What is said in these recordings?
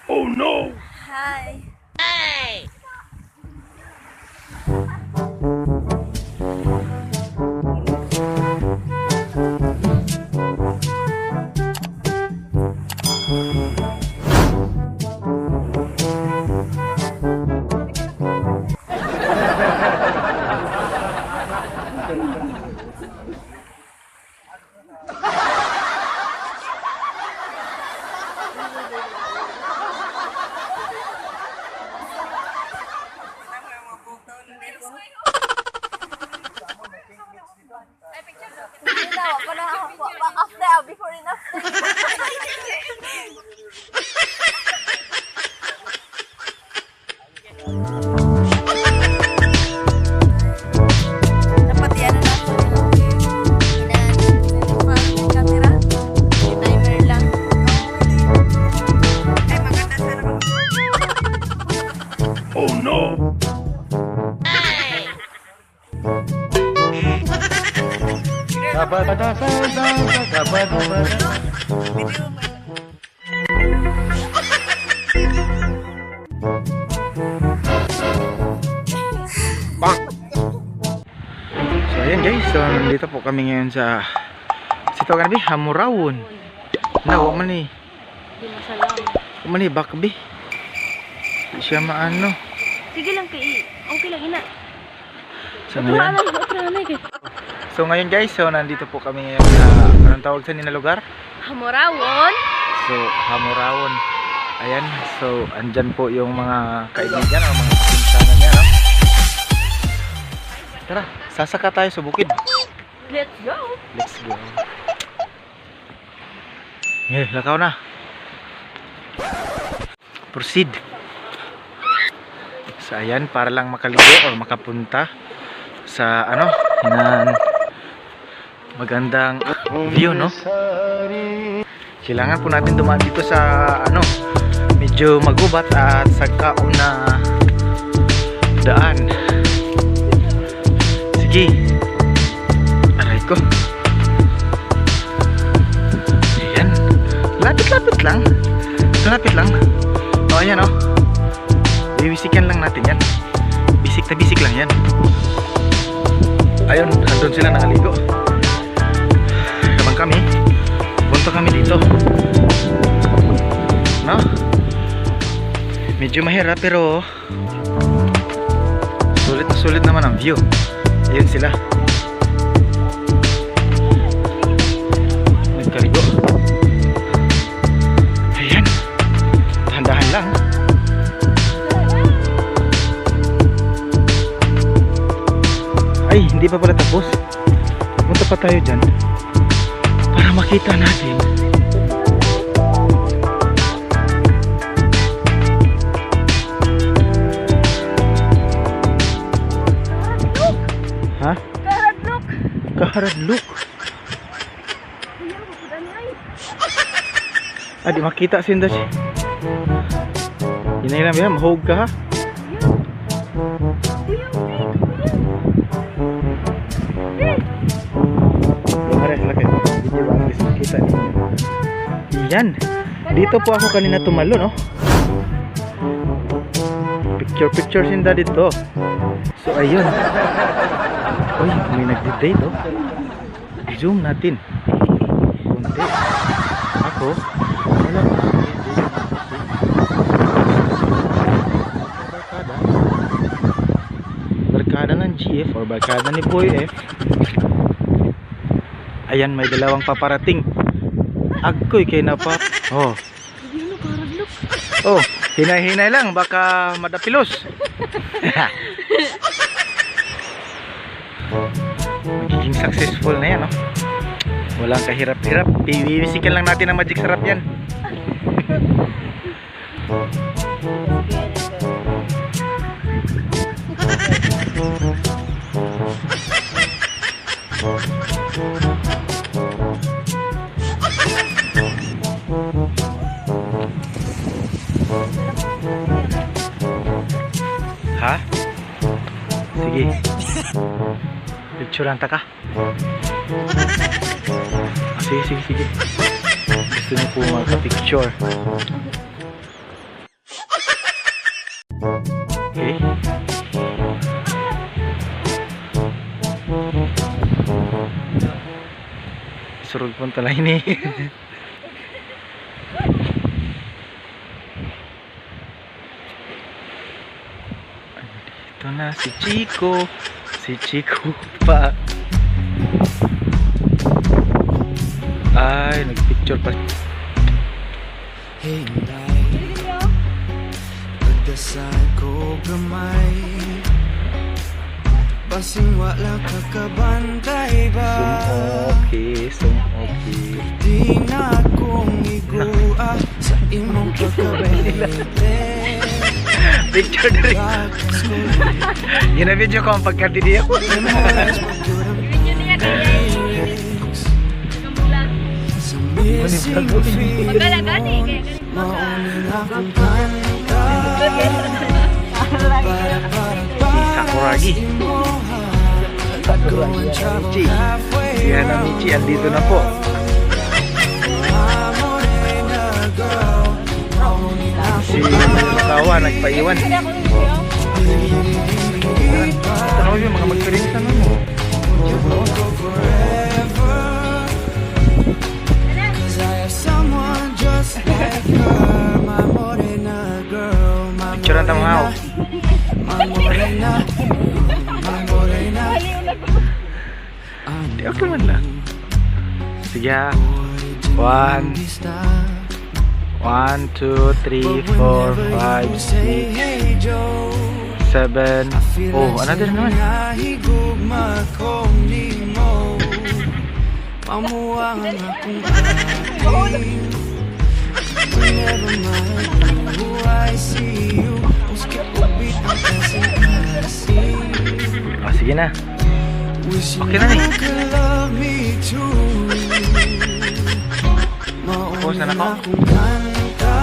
Oh no! Hi! Hey! After, before and after. Dapat yan na natin. Yung camera. Yung timer lang. Ay, maganda sana. Oh no! So ayan guys, so nandito po kami ngayon sa sito kan bi Hamurawon. Nawa man ni. Di masalam. Man ni bakbi. Siya maano. Sige lang kay. Okay lang ina. So ngayon, so ngayon guys, so nandito po kami ngayon sa anong tawag sa nila lugar? Hamurawon. So Hamurawon. Ayan, so andyan po yung mga kaibigan o mga pinsanan niya, no? Tara, sasaka tayo sa bukid. Let's go. Let's go. Lakaw na. Proceed. So ayan, para lang makaligo o makapunta sa ano, yan magandang view, no? Kailangan po natin dumaan dito sa ano, medyo magubat at sagkaon na daan. Sige. Aray ko. Ayan. Lapit-lapit lang. Lapit lang. O, ayan o. Bibisikan lang natin yan. Bisik na bisik lang yan. Ayun, nandun sila nakaligo. Naman kami. Punta kami dito. No? Medyo mahirap pero sulit na sulit naman ang view. Ayun sila. Nagkaligo. Ayan. Dahan-dahan lang. Ay, hindi pa pala tapos. Punta pa tayo dyan para makita natin. Ha? Karadlok. Kaharadlok. Ah, di makita sinda siya. Yun na lang ba? Mahog ka ha? Yan. Dito po ako kanina tumalo, no? Picture sinda dito. So ayun. Uy, may nagdi-date, oh. Zoom natin. Kunti. Ako, wala pa. Barkada ng GF or barkada ni Boy F. Ayan, may dalawang paparating. Agoy kay na pa. Oh. Oh, hinay-hinay lang baka madapilos. Magiging successful na yan, no? Walang kahirap-hirap. Bibisikan lang natin ang magic sarap yan. Sige. Picturean ta ka. Sige, sige, sige. Gusto niyo po magka-picture. Okay. Surug pun tala ini. Ito na si Chico. Si Chico pa. Ay, nagpicture pa. Hinday, pagdasal ko gamay, basing wala kakabantay ba? Sum okay. Di na akong igua sa imong pagkabili. Picture na rin. Gina-video ko ang pagkadidi ako. Video niya kaya magala-gani kaya Sakuragi. Michi. Si Hana Michi, andito na po. Si Kawa, nagpaiwan. Tanaw yung mga magpirinsan mo. Picture ang tamaw. Di ako man lang. Sige. 1, 2, 3, 4, 5, 6, 7. Oh, another naman. Pamuang akong aking. Whenever my who I see you, uski ubit ang kasing-kasing. Oh, sige na. Okay na you could love me too. Pause na ako. Akong kanta,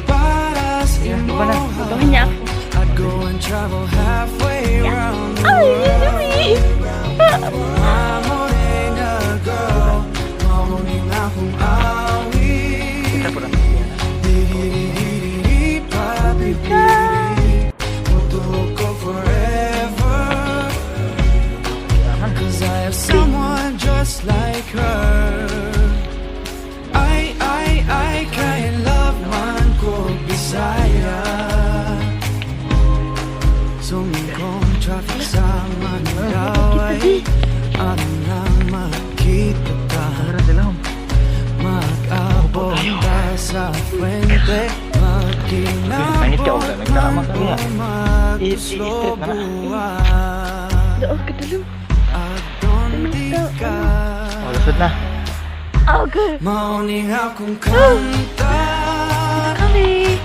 para sa imo. Tutuhin niya ako. I'd go and travel halfway around the Ay, world. yun My morena girl, mamuning akong awit. Kita po na. Di-di-di-di-di, papi-piri, tutulog ko forever. 'Cause I have someone just like her. I can't love man ko Bisaya. Sumingkong traffic sa Manilaway. Ano lang makita ka, mag-abot ka sa frente, Pangit ka, Oga. Nagtama ka niya. mag-uslo I-straight na na. buwan. Doon ka dulu. At donti ka, Oh, lusod na. Okay. mauning akong kanta. Kami.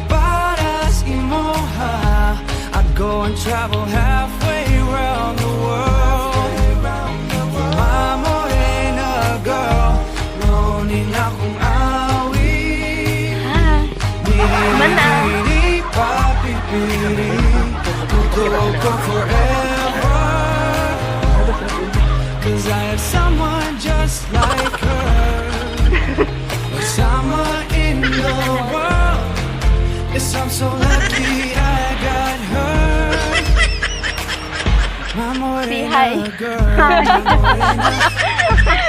Para sa imo ha, I'd go and travel halfway around the world. My morena girl, mauning akong awit. Mana? Di papi-piri, tutulog ko forever. 'Cause I have someone just like her. Sama in the world. Yes, I'm so lucky I got her. My Say hi. morena girl.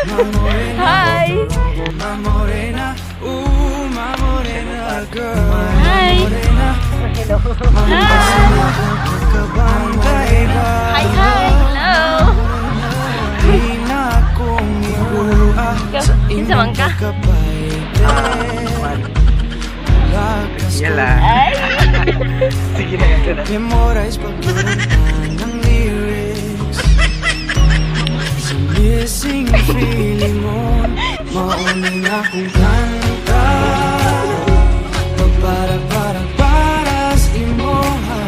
My morena. Hi. My morena. Ooh, my morena girl. Hi. Morena. Kakabantay ba? Hi, hi. Hello. Di na akong igua sa Kinsa man ka? Yala. Ay. Sige na yan ka na. Memorize pagdurungan ng lyrics sa missing feeling mo. Mauning akong kanta, para sa imo ha.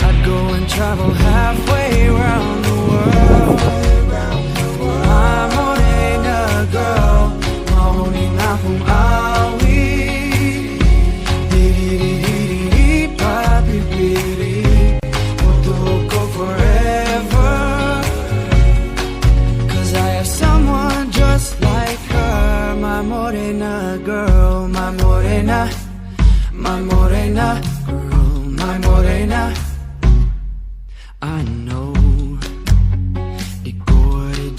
I'd go and travel halfway around the world. My morena girl, mauning akong awit. Di-di-di-di-di, papi-piri. my morena.